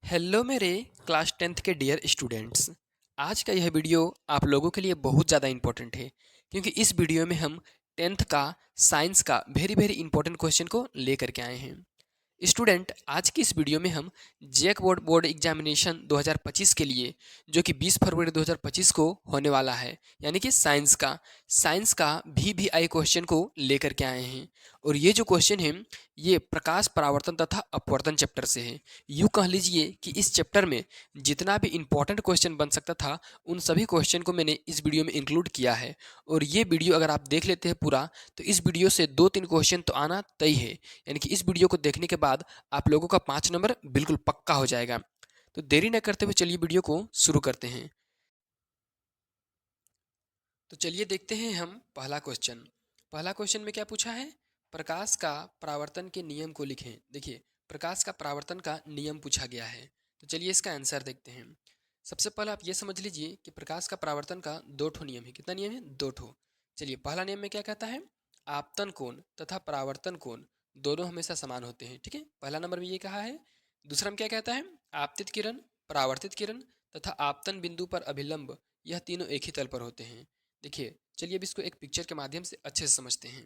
Hello मेरे class 10th के dear students. आज का यह वीडियो आप लोगों के लिए बहुत ज़्यादा इम्पोर्टेंट है क्योंकि इस वीडियो में हम 10th का साइंस का वेरी वेरी इंपॉर्टेंट क्वेश्चन को लेकर के आए हैं। स्टूडेंट, आज की इस वीडियो में हम जेक बोर्ड बोर्ड एग्जामिनेशन 2025 के लिए, जो कि 20 फरवरी 2025 को होने वाला है, यानी कि साइंस का VVI क्वेश्चन को लेकर के आए हैं। और ये जो क्वेश्चन है ये प्रकाश परावर्तन तथा अपवर्तन चैप्टर से है। यूँ कह लीजिए कि इस चैप्टर में जितना भी इम्पोर्टेंट क्वेश्चन बन सकता था उन सभी क्वेश्चन को मैंने इस वीडियो में इंक्लूड किया है। और ये वीडियो अगर आप देख लेते हैं पूरा, तो इस वीडियो से 2-3 क्वेश्चन तो आना तय है। यानी कि इस वीडियो को देखने के बाद आप लोगों का 5 नंबर बिल्कुल पक्का हो जाएगा। तो देरी न करते हुए चलिए वीडियो को शुरू करते हैं। तो चलिए देखते हैं हम पहला क्वेश्चन। पहला क्वेश्चन में क्या पूछा है? प्रकाश का परावर्तन के नियम को लिखें। देखिए, प्रकाश का परावर्तन का नियम पूछा गया है। तो चलिए इसका आंसर देखते हैं। सबसे पहले आप ये समझ लीजिए कि प्रकाश का परावर्तन का दो ठो नियम है। कितना नियम है? दो ठो। चलिए, पहला नियम में क्या कहता है? आपतन कोण तथा परावर्तन कोण दोनों हमेशा समान होते हैं। ठीक है, पहला नंबर में ये कहा है। दूसरा में क्या कहता है? आपतित किरण, परावर्तित किरण तथा आपतन बिंदु पर अभिलंब, यह तीनों एक ही तल पर होते हैं। देखिए, चलिए अब इसको एक पिक्चर के माध्यम से अच्छे से समझते हैं।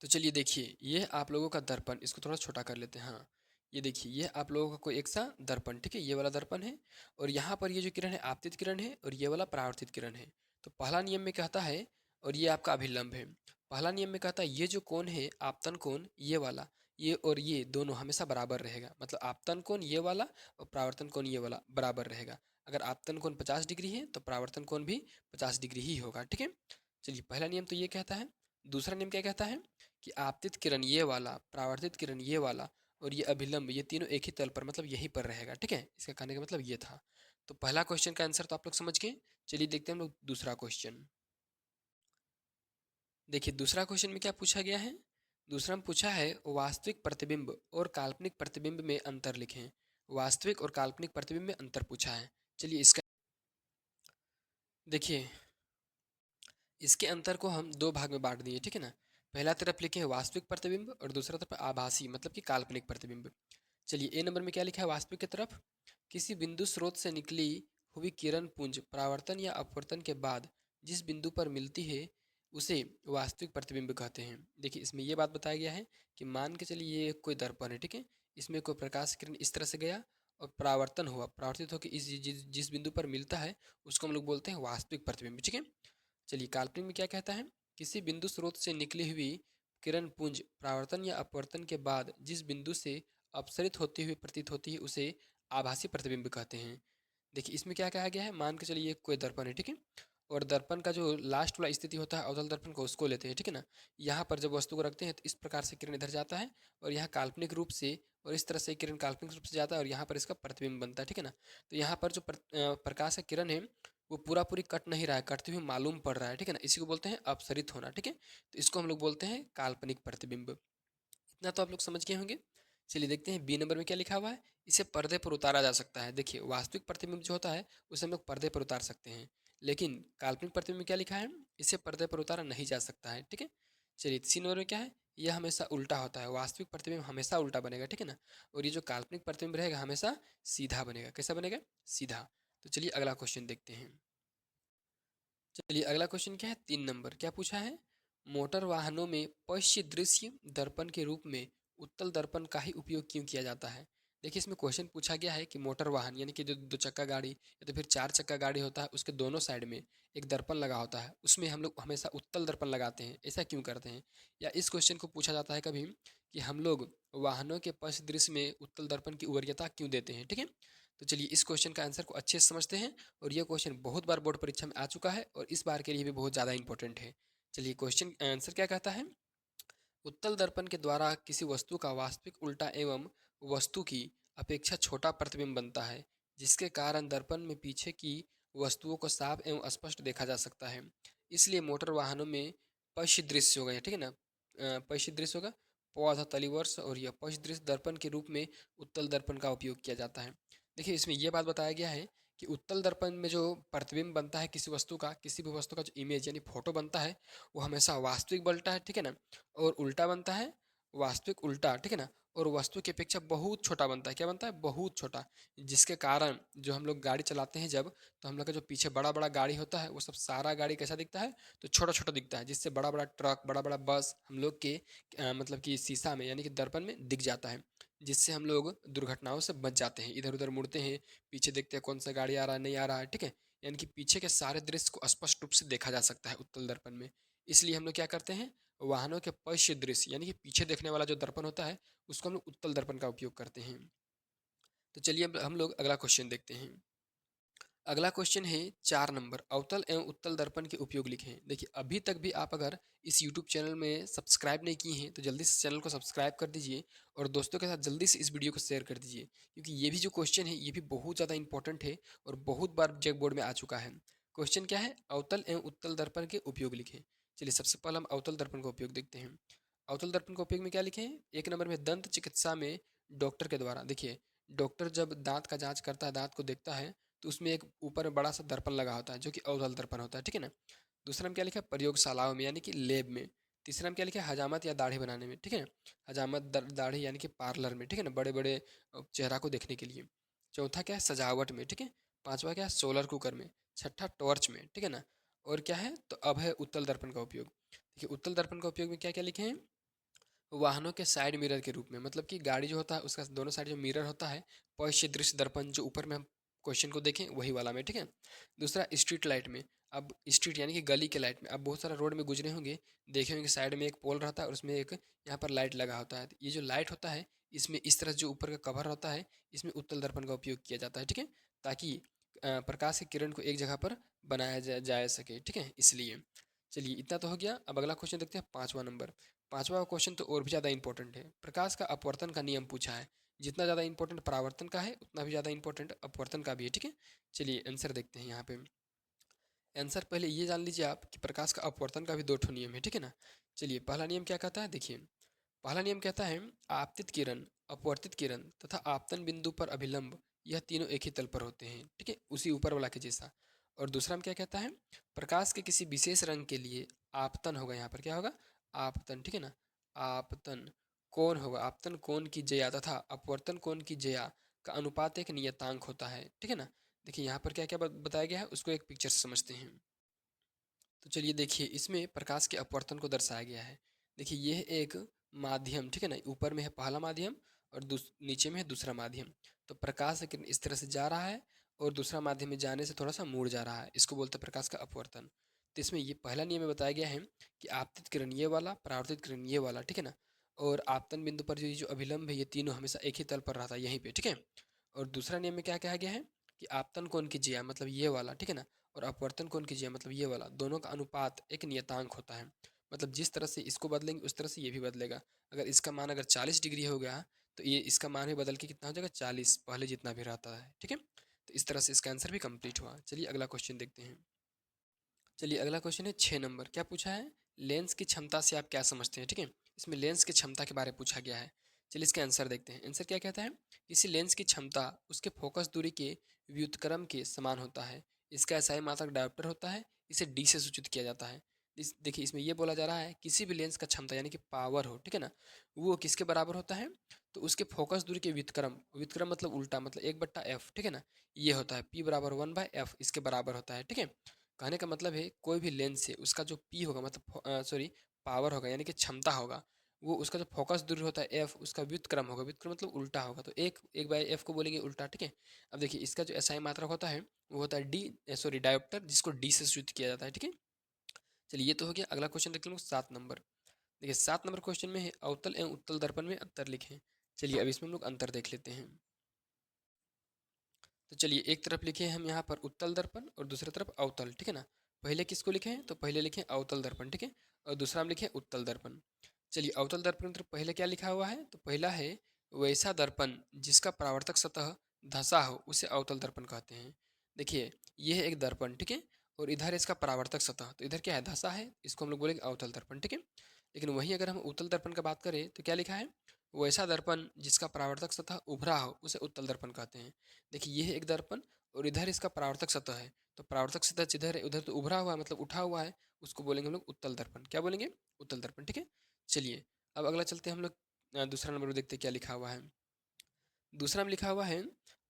तो चलिए देखिए, ये आप लोगों का दर्पण, इसको थोड़ा छोटा कर लेते हैं। हाँ, ये देखिए, ये आप लोगों का कोई एक सा दर्पण, ठीक है, ये वाला दर्पण है। और यहाँ पर ये जो किरण है आपतित किरण है और ये वाला परावर्तित किरण है। तो पहला नियम में कहता है, और ये आपका अभिलंब है। पहला नियम में कहता है ये जो कोण है आपतन कोण, ये वाला, ये और ये दोनों हमेशा बराबर रहेगा। मतलब आपतन कोण ये वाला और परावर्तन कोण ये वाला बराबर रहेगा। अगर आपतन कोण 50 डिग्री है तो परावर्तन कोण भी 50 डिग्री ही होगा। ठीक है, चलिए पहला नियम तो ये कहता है। दूसरा नियम क्या कहता है? कि आपतित किरण ये वाला, परावर्तित किरण ये वाला और ये अभिलंब, ये तीनों एक ही तल पर, मतलब यहीं पर रहेगा। ठीक है, इसका कहने का मतलब ये था। तो पहला क्वेश्चन का आंसर तो आप लोग समझ गए। चलिए देखते हैं हम लोग दूसरा क्वेश्चन। देखिए, दूसरा क्वेश्चन में क्या पूछा गया है? दूसरा में पूछा है वास्तविक प्रतिबिंब और काल्पनिक प्रतिबिंब में अंतर लिखें। वास्तविक और काल्पनिक प्रतिबिंब में अंतर पूछा है। चलिए इसका देखिए, इसके अंतर को हम दो भाग में बांट दिए। ठीक है ना, पहला तरफ लिखे हैं वास्तविक प्रतिबिंब और दूसरा तरफ आभासी, मतलब कि काल्पनिक प्रतिबिंब। चलिए ए नंबर में क्या लिखा है वास्तविक की तरफ? किसी बिंदु स्रोत से निकली हुई किरण पुंज परावर्तन या अपवर्तन के बाद जिस बिंदु पर मिलती है उसे वास्तविक प्रतिबिंब कहते हैं। देखिए, इसमें यह बात बताया गया है कि मान के चलिए ये कोई दर्पण है। ठीक है, इसमें कोई प्रकाश किरण इस तरह से गया और परावर्तन हुआ, परावर्तित होकर जिस बिंदु पर मिलता है उसको हम लोग बोलते हैं वास्तविक प्रतिबिंब। ठीक है, चलिए काल्पनिक में क्या कहता है? किसी बिंदु स्रोत से निकली हुई किरण पुंज परावर्तन या अपवर्तन के बाद जिस बिंदु से अपसरित होती हुई प्रतीत होती है उसे आभासी प्रतिबिंब कहते हैं। देखिए, इसमें क्या कहा गया है? मान के चलिए कोई दर्पण है। ठीक है, और दर्पण का जो लास्ट वाला स्थिति होता है अवतल दर्पण को, उसको लेते हैं। ठीक है ना, यहाँ पर जब वस्तु को रखते हैं तो इस प्रकार से किरण इधर जाता है और यहाँ काल्पनिक रूप से, और इस तरह से किरण काल्पनिक रूप से जाता है और यहाँ पर इसका प्रतिबिंब बनता है। ठीक है ना, तो यहाँ पर जो प्रकाश का किरण है वो पूरा पूरी कट नहीं रहा है, कटते हुए मालूम पड़ रहा है। ठीक है ना, इसी को बोलते हैं अपसरित होना। ठीक है, तो इसको हम लोग बोलते हैं काल्पनिक प्रतिबिंब। इतना तो आप लोग समझ गए होंगे। चलिए देखते हैं बी नंबर में क्या लिखा हुआ है। इसे पर्दे पर उतारा जा सकता है। देखिए, वास्तविक प्रतिबिंब जो होता है उसे हम लोग पर्दे पर उतार सकते हैं, लेकिन काल्पनिक प्रतिबिंब में क्या लिखा है? इसे पर्दे पर उतारा नहीं जा सकता है। ठीक है, चलिए सी नंबर में क्या है? यह हमेशा उल्टा होता है। वास्तविक प्रतिबिंब हमेशा उल्टा बनेगा। ठीक है ना, और ये जो काल्पनिक प्रतिबिंब रहेगा हमेशा सीधा बनेगा। कैसा बनेगा? सीधा। तो चलिए अगला क्वेश्चन देखते हैं। चलिए अगला क्वेश्चन क्या है? 3 नंबर क्या पूछा है? मोटर वाहनों में पश्य दृश्य दर्पण के रूप में उत्तल दर्पण का ही उपयोग क्यों किया जाता है? देखिए, इसमें क्वेश्चन पूछा गया है कि मोटर वाहन यानी कि जो दो चक्का गाड़ी या तो फिर चार चक्का गाड़ी होता है उसके दोनों साइड में एक दर्पण लगा होता है, उसमें हम लोग हमेशा उत्तल दर्पण लगाते हैं, ऐसा क्यों करते हैं? या इस क्वेश्चन को पूछा जाता है कभी कि हम लोग वाहनों के पश्य दृश्य में उत्तल दर्पण की वरीयता क्यों देते हैं? ठीक है, तो चलिए इस क्वेश्चन का आंसर को अच्छे से समझते हैं। और यह क्वेश्चन बहुत बार बोर्ड परीक्षा में आ चुका है और इस बार के लिए भी बहुत ज़्यादा इंपॉर्टेंट है। चलिए क्वेश्चन आंसर क्या कहता है? उत्तल दर्पण के द्वारा किसी वस्तु का वास्तविक उल्टा एवं वस्तु की अपेक्षा छोटा प्रतिबिंब बनता है, जिसके कारण दर्पण में पीछे की वस्तुओं को साफ एवं स्पष्ट देखा जा सकता है। इसलिए मोटर वाहनों में पश्य दृश्य होगा, ठीक है ना, पश्य दृश्य होगा, पौधा तलिवर्ष, और यह पश्य दृश्य दर्पण के रूप में उत्तल दर्पण का उपयोग किया जाता है। देखिए, इसमें यह बात बताया गया है कि उत्तल दर्पण में जो प्रतिबिंब बनता है किसी वस्तु का, किसी भी वस्तु का जो इमेज यानी फोटो बनता है वो हमेशा वास्तविक बनता है। ठीक है ना, और उल्टा बनता है। वास्तविक उल्टा, ठीक है ना, और वस्तु की अपेक्षा बहुत छोटा बनता है। क्या बनता है? बहुत छोटा। जिसके कारण जो हम लोग गाड़ी चलाते हैं जब, तो हम लोग का जो पीछे बड़ा बड़ा गाड़ी होता है वो सब सारा गाड़ी कैसा दिखता है? तो छोटा छोटा दिखता है, जिससे बड़ा बड़ा ट्रक, बड़ा बड़ा बस हम लोग के मतलब कि शीशा में यानी कि दर्पण में दिख जाता है, जिससे हम लोग दुर्घटनाओं से बच जाते हैं। इधर उधर मुड़ते हैं, पीछे देखते हैं कौन सा गाड़ी आ रहा है नहीं आ रहा है, ठीक है। यानी कि पीछे के सारे दृश्य को स्पष्ट रूप से देखा जा सकता है उत्तल दर्पण में। इसलिए हम लोग क्या करते हैं, वाहनों के पश्य दृश्य यानी कि पीछे देखने वाला जो दर्पण होता है उसको हम लोग उत्तल दर्पण का उपयोग करते हैं। तो चलिए अब हम लोग अगला क्वेश्चन देखते हैं। अगला क्वेश्चन है 4 नंबर, अवतल एवं उत्तल दर्पण के उपयोग लिखें। देखिए अभी तक भी आप अगर इस यूट्यूब चैनल में सब्सक्राइब नहीं किए हैं तो जल्दी से चैनल को सब्सक्राइब कर दीजिए और दोस्तों के साथ जल्दी से इस वीडियो को शेयर कर दीजिए, क्योंकि ये भी जो क्वेश्चन है ये भी बहुत ज़्यादा इंपॉर्टेंट है और बहुत बार जग बोर्ड में आ चुका है। क्वेश्चन क्या है? अवतल एवं उत्तल दर्पण के उपयोग लिखें। चलिए सबसे पहले हम अवतल दर्पण का उपयोग देखते हैं। अवतल दर्पण का उपयोग में क्या लिखे हैं? 1 नंबर में दंत चिकित्सा में डॉक्टर के द्वारा। देखिए डॉक्टर जब दांत का जांच करता है, दांत को देखता है, तो उसमें एक ऊपर में बड़ा सा दर्पण लगा होता है जो कि अवतल दर्पण होता है, ठीक है ना। दूसरा में क्या लिखा है? प्रयोगशालाओं में यानी कि लैब में। तीसरा में क्या लिखा है? हजामत या दाढ़ी बनाने में, ठीक है ना। हजामत दाढ़ी यानी कि पार्लर में, ठीक है ना, बड़े बड़े चेहरा को देखने के लिए। चौथा क्या है? सजावट में, ठीक है। पांचवा क्या है? सोलर कुकर में। छठा टॉर्च में, ठीक है ना। और क्या है? तो अब है उत्तल दर्पण का उपयोग। देखिए उत्तल दर्पण का उपयोग में क्या क्या लिखे हैं? वाहनों के साइड मिरर के रूप में, मतलब कि गाड़ी जो होता है उसका दोनों साइड जो मिरर होता है, पश्य दृश्य दर्पण, जो ऊपर में हम क्वेश्चन को देखें वही वाला में, ठीक है। दूसरा स्ट्रीट लाइट में। अब स्ट्रीट यानी कि गली के लाइट में, अब बहुत सारा रोड में गुजरे होंगे, देखे होंगे साइड में एक पोल रहता है और उसमें एक यहाँ पर लाइट लगा होता है, तो ये जो लाइट होता है इसमें इस तरह जो ऊपर का कवर होता है इसमें उत्तल दर्पण का उपयोग किया जाता है, ठीक है, ताकि प्रकाश की किरण को एक जगह पर बनाया जा सके, ठीक है, इसलिए। चलिए इतना तो हो गया। अब अगला क्वेश्चन देखते हैं 5वां नंबर। पांचवा क्वेश्चन तो और भी ज़्यादा इंपॉर्टेंट है। प्रकाश का अपवर्तन का नियम पूछा है। जितना ज़्यादा इंपॉर्टेंट परावर्तन का है उतना भी ज़्यादा इंपॉर्टेंट अपवर्तन का भी है, ठीक है। चलिए आंसर देखते हैं यहाँ पे। आंसर पहले ये जान लीजिए आप कि प्रकाश का अपवर्तन का भी दो ठो नियम है, ठीक है ना। चलिए पहला नियम क्या कहता है, देखिए पहला नियम कहता है आपतित किरण, अपवर्तित किरण तथा आपतन बिंदु पर अभिलंब, यह तीनों एक ही तल पर होते हैं, ठीक है, उसी ऊपर वाला के जैसा। और दूसरा में क्या कहता है? प्रकाश के किसी विशेष रंग के लिए आपतन होगा, यहाँ पर क्या होगा? आपतन, ठीक है ना। आपतन कोण होगा, आपतन कोण की जया तथा अपवर्तन कोण की जया का अनुपात एक नियतांक होता है, ठीक है ना। देखिए यहाँ पर क्या क्या बताया गया है उसको एक पिक्चर से समझते हैं। तो चलिए देखिए इसमें प्रकाश के अपवर्तन को दर्शाया गया है। देखिए ये है एक माध्यम, ठीक है ना, ऊपर में है पहला माध्यम और नीचे में है दूसरा माध्यम। तो प्रकाश किरण इस तरह से जा रहा है और दूसरा माध्यम में जाने से थोड़ा सा मुड़ जा रहा है, इसको बोलते हैं प्रकाश का अपवर्तन। तो इसमें ये पहला नियम में बताया गया है कि आपतित किरण ये वाला, परावर्तित किरण ये वाला, ठीक है ना। और आपतन बिंदु पर जो अभिलंब है ये तीनों हमेशा एक ही तल पर रहता है यहीं पे, ठीक है। और दूसरा नियम में क्या कहा गया है कि आपतन कोण की जिया मतलब ये वाला, ठीक है ना, और अपवर्तन कोण कीजिए मतलब ये वाला, दोनों का अनुपात एक नियतांक होता है। मतलब जिस तरह से इसको बदलेंगे उस तरह से ये भी बदलेगा। अगर इसका मान अगर 40 डिग्री हो गया तो ये इसका मान भी बदल के कितना हो जाएगा? 40, पहले जितना भी रहता है, ठीक है। तो इस तरह से इसका आंसर भी कंप्लीट हुआ। चलिए अगला क्वेश्चन देखते हैं। चलिए अगला क्वेश्चन है 6 नंबर। क्या पूछा है? लेंस की क्षमता से आप क्या समझते हैं, ठीक है। इसमें लेंस की क्षमता के बारे में पूछा गया है। चलिए इसका आंसर देखते हैं। आंसर क्या कहता है? किसी लेंस की क्षमता उसके फोकस दूरी के व्युत्क्रम के समान होता है। इसका एसआई मात्रक डायोप्टर होता है। इसे डी से सूचित किया जाता है। देखिए इसमें ये बोला जा रहा है किसी भी लेंस का क्षमता यानी कि पावर हो, ठीक है ना, वो किसके बराबर होता है? तो उसके फोकस दूरी के व्युत्क्रम, व्युत्क्रम मतलब उल्टा, मतलब 1/f, ठीक है ना, ये होता है P बराबर 1/f, इसके बराबर होता है, ठीक है। कहने का मतलब है कोई भी लेंस से उसका जो पी होगा मतलब सॉरी पावर होगा यानी कि क्षमता होगा, वो उसका जो फोकस दूरी होता है एफ, उसका व्युत्क्रम होगा, व्युत्क्रम मतलब उल्टा होगा, तो एक एक बाय एफ को बोलेंगे उल्टा, ठीक है। अब देखिए इसका जो एसआई मात्रक होता है वो होता है डी, सॉरी डायोप्टर, जिसको डी से सूचित किया जाता है, ठीक है। चलिए ये तो हो गया। अगला क्वेश्चन देखते हैं 7 नंबर। देखिए 7 नंबर क्वेश्चन में है अवतल एवं उत्तल दर्पण में अंतर लिखें। चलिए अब इसमें हम लोग अंतर देख लेते हैं। तो चलिए एक तरफ लिखे हैं हम यहाँ पर उत्तल दर्पण और दूसरी तरफ अवतल, ठीक है ना। पहले किसको लिखे हैं? तो पहले लिखे अवतल दर्पण, ठीक है, और दूसरा हम लिखे उत्तल दर्पण। चलिए अवतल दर्पण तरफ पहले क्या लिखा हुआ है? तो पहला है वैसा दर्पण जिसका परावर्तक सतह धंसा हो उसे अवतल दर्पण कहते हैं। देखिए ये है एक दर्पण, ठीक है, और इधर इसका परावर्तक सतह, तो इधर क्या है? धंसा है, इसको हम लोग बोलेंगे अवतल दर्पण, ठीक है। लेकिन वहीं अगर हम उत्तल दर्पण का बात करें तो क्या लिखा है? वैसा दर्पण जिसका परावर्तक सतह उभरा हो उसे उत्तल दर्पण कहते हैं। देखिए ये है एक दर्पण और इधर इसका परावर्तक सतह है, तो परावर्तक सतह जिधर है उधर तो उभरा हुआ है मतलब उठा हुआ है, उसको बोलेंगे हम लोग उत्तल दर्पण। क्या बोलेंगे? उत्तल दर्पण, ठीक है। चलिए अब अगला चलते हैं हम लोग दूसरा नंबर देखते हैं क्या लिखा हुआ है। दूसरा में लिखा हुआ है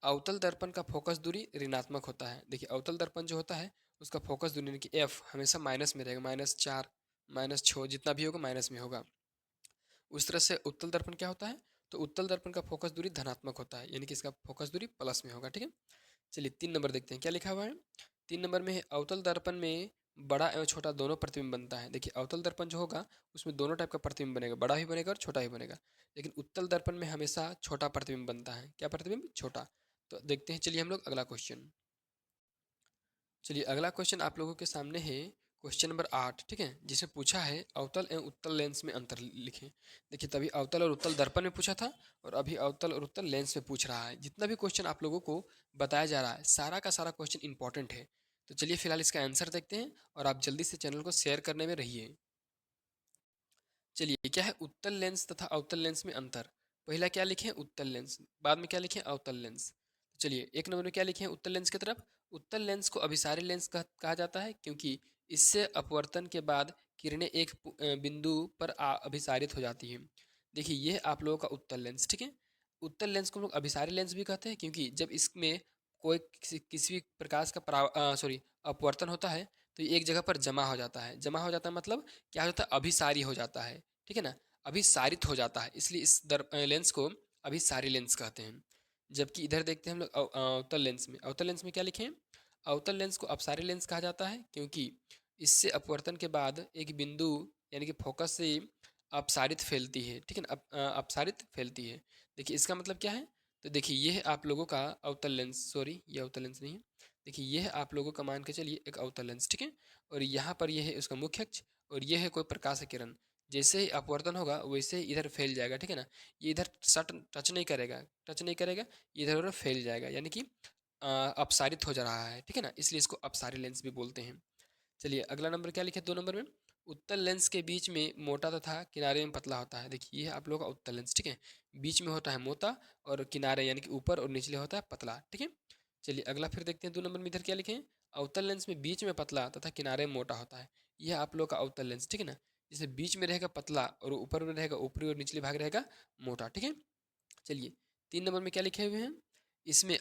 अवतल दर्पण का फोकस दूरी ऋणात्मक होता है। देखिए अवतल दर्पण जो होता है उसका फोकस दूरी यानी कि एफ हमेशा माइनस में रहेगा, -4 -6 जितना भी होगा माइनस में होगा। उस तरह से उत्तल दर्पण क्या होता है, तो उत्तल दर्पण का फोकस दूरी धनात्मक होता है यानी कि इसका फोकस दूरी प्लस में होगा। ठीक है, चलिए 3 नंबर देखते हैं क्या लिखा हुआ है। 3 नंबर में है अवतल दर्पण में बड़ा एवं छोटा दोनों प्रतिबिंब बनता है। देखिए अवतल दर्पण जो होगा उसमें दोनों टाइप का प्रतिबिंब बनेगा, बड़ा भी बनेगा और छोटा भी बनेगा। लेकिन उत्तल दर्पण में हमेशा छोटा प्रतिबिंब बनता है। क्या प्रतिबिंब? छोटा। तो देखते हैं चलिए हम लोग अगला क्वेश्चन। चलिए अगला क्वेश्चन आप लोगों के सामने है क्वेश्चन नंबर 8। ठीक है, जिसमें पूछा है अवतल एवं उत्तल लेंस में अंतर लिखें। देखिए तभी अवतल और उत्तल दर्पण में पूछा था और अभी अवतल और उत्तल लेंस में पूछ रहा है। जितना भी क्वेश्चन आप लोगों को बताया जा रहा है सारा का सारा क्वेश्चन इंपॉर्टेंट है। तो चलिए फिलहाल इसका आंसर देखते हैं और आप जल्दी से चैनल को शेयर करने में रहिए। चलिए क्या है उत्तल लेंस तथा अवतल लेंस में अंतर। पहला क्या लिखें? उत्तल लेंस। बाद में क्या लिखें? अवतल लेंस। चलिए 1 नंबर में क्या लिखें उत्तल लेंस की तरफ? उत्तल लेंस को अभिसारी लेंस कहा जाता है क्योंकि इससे अपवर्तन के बाद किरणें एक बिंदु पर अभिसारित हो जाती हैं। देखिए यह आप लोगों का उत्तल लेंस। ठीक है, उत्तल लेंस को हम लोग अभिसारी लेंस भी कहते हैं क्योंकि जब इसमें कोई किसी भी प्रकाश का अपवर्तन होता है तो ये एक जगह पर जमा हो जाता है। जमा हो जाता है मतलब क्या होता है? अभिसारी हो जाता है। ठीक है ना, अभिसारित हो जाता है, इसलिए इस लेंस को अभिसारी लेंस कहते हैं। जबकि इधर देखते हैं हम लोग अवतल लेंस में। अवतल लेंस में क्या लिखें? अवतल लेंस को अपसारी लेंस कहा जाता है क्योंकि इससे अपवर्तन के बाद एक बिंदु यानी कि फोकस से अपसारित फैलती है। ठीक है ना, अपसारित फैलती है। देखिए इसका मतलब क्या है? तो देखिए यह आप लोगों का अवतल लेंस, सॉरी ये अवतल लेंस नहीं है। देखिए यह आप लोगों का मान के चलिए एक अवतल लेंस। ठीक है, और यहाँ पर यह है उसका मुख्य अक्ष और यह है कोई प्रकाश किरण। जैसे ही अपवर्तन होगा वैसे ही इधर फैल जाएगा। ठीक है ना, ये इधर सट टच नहीं करेगा, टच नहीं करेगा, इधर उधर फैल जाएगा यानी कि अपसारित हो जा रहा है। ठीक है ना, इसलिए इसको अपसारी लेंस भी बोलते हैं। चलिए अगला नंबर क्या लिखे 2 नंबर में? उत्तल लेंस के बीच में मोटा तथा किनारे में पतला होता है। देखिए ये है आप लोगों का उत्तल लेंस। ठीक है, बीच में होता है मोटा और किनारे यानी कि ऊपर और निचले होता है पतला। ठीक है, चलिए अगला फिर देखते हैं 2 नंबर में इधर क्या लिखे? अवतल लेंस में बीच में पतला तथा किनारे में मोटा होता है। यह आप लोग का अवतल लेंस। ठीक है ना, जैसे बीच में रहेगा पतला और ऊपर में रहेगा, ऊपरी और निचले भाग रहेगा मोटा। ठीक है, चलिए 3 नंबर में क्या लिखे हुए हैं? इसमें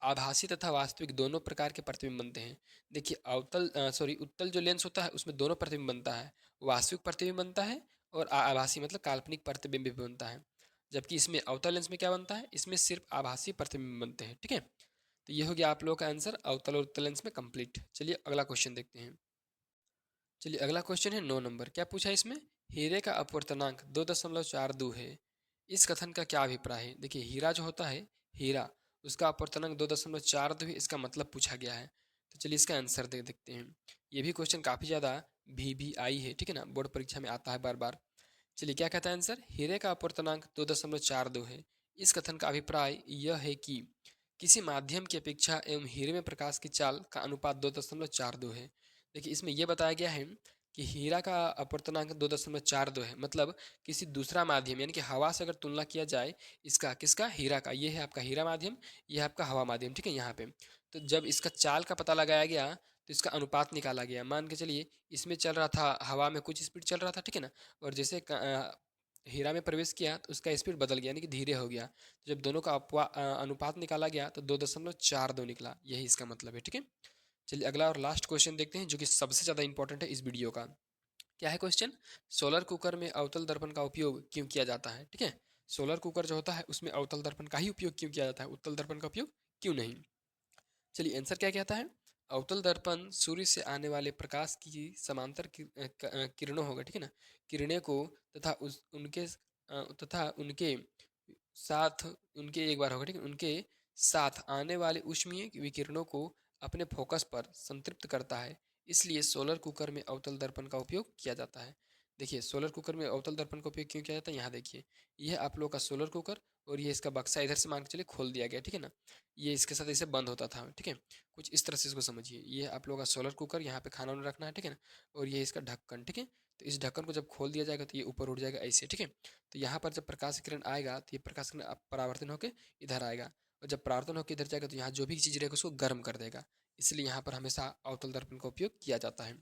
आभासी तथा वास्तविक दोनों प्रकार के प्रतिबिंब बनते हैं। देखिए उत्तल जो लेंस होता है उसमें दोनों प्रतिबिंब बनता है, वास्तविक प्रतिबिंब बनता है और आभासी मतलब काल्पनिक प्रतिबिंब भी बनता है। जबकि इसमें अवतल लेंस में क्या बनता है? इसमें सिर्फ आभासी प्रतिबिंब बनते हैं। ठीक है, तो ये हो गया आप लोगों का आंसर अवतल और उत्तल लेंस में कंप्लीट। चलिए अगला क्वेश्चन देखते हैं। चलिए अगला क्वेश्चन है 9 नंबर। क्या पूछा है इसमें? हीरे का अपवर्तनांक 2.42 है। इस कथन का क्या अभिप्राय है? देखिए हीरा जो होता है, हीरा उसका अपवर्तनांक 2.42 है, इसका मतलब पूछा गया है। तो चलिए इसका आंसर देखते हैं। ये भी क्वेश्चन काफ़ी ज़्यादा भी आई है। ठीक है ना, बोर्ड परीक्षा में आता है बार बार। चलिए क्या कहता है आंसर? हीरे का अपवर्तनांक 2.42 है। इस कथन का अभिप्राय यह है कि किसी माध्यम की अपेक्षा एवं हीरे में प्रकाश की चाल का अनुपात 2.42 है। देखिए इसमें यह बताया गया है कि हीरा का अपवर्तनांक 2.42 है, मतलब किसी दूसरा माध्यम यानी कि हवा से अगर तुलना किया जाए इसका, किसका? हीरा का। ये है आपका हीरा माध्यम, यह है आपका हवा माध्यम। ठीक है, यहाँ पे तो जब इसका चाल का पता लगाया गया तो इसका अनुपात निकाला गया। मान के चलिए इसमें चल रहा था, हवा में कुछ स्पीड चल रहा था। ठीक है ना, और जैसे हीरा में प्रवेश किया तो उसका स्पीड बदल गया यानी कि धीरे हो गया। तो जब दोनों का अनुपात निकाला गया तो 2.42 निकला, यही इसका मतलब है। ठीक है, चलिए अगला और लास्ट क्वेश्चन देखते हैं जो कि सबसे ज़्यादा इंपॉर्टेंट है इस वीडियो का। क्या है क्वेश्चन? सोलर कुकर में अवतल दर्पण का उपयोग क्यों किया जाता है? ठीक है, सोलर कुकर जो होता है उसमें अवतल दर्पण का ही उपयोग क्यों किया जाता है, उत्तल दर्पण का उपयोग क्यों नहीं? चलिए आंसर क्या कहता है? अवतल दर्पण सूर्य से आने वाले प्रकाश की समांतर किरणों होगा। ठीक है ना, किरणें को तथा उनके साथ उनके एक बार होगा। ठीक है, उनके साथ आने वाले ऊष्मीय विकिरणों को अपने फोकस पर संतृप्त करता है। इसलिए सोलर कुकर में अवतल दर्पण का उपयोग किया जाता है। देखिए सोलर कुकर में अवतल दर्पण का उपयोग क्यों किया जाता है, यहाँ देखिए यह आप लोग का सोलर कुकर और ये इसका बक्सा इधर से मान के चलिए खोल दिया गया। ठीक है ना, ये इसके साथ ऐसे बंद होता था। ठीक है, कुछ इस तरह से इसको समझिए। ये आप लोगों का सोलर कुकर, यहाँ पे खाना वाना रखना है। ठीक है ना, और ये इसका ढक्कन। ठीक है, तो इस ढक्कन को जब खोल दिया जाएगा तो ये ऊपर उठ जाएगा ऐसे। ठीक है, तो यहाँ पर जब प्रकाश किरण आएगा तो ये प्रकाश किरण परावर्तन होकर इधर आएगा और जब परावर्तन होकर इधर जाएगा तो यहाँ जो भी चीज़ रहेगा उसको गर्म कर देगा। इसलिए यहाँ पर हमेशा अवतल दर्पण का उपयोग किया जाता है।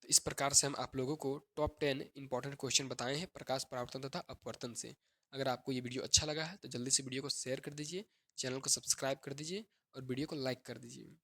तो इस प्रकार से हम आप लोगों को टॉप 10 इंपॉर्टेंट क्वेश्चन बताए हैं प्रकाश परावर्तन तथा अपवर्तन से। अगर आपको ये वीडियो अच्छा लगा है तो जल्दी से वीडियो को शेयर कर दीजिए, चैनल को सब्सक्राइब कर दीजिए और वीडियो को लाइक कर दीजिए।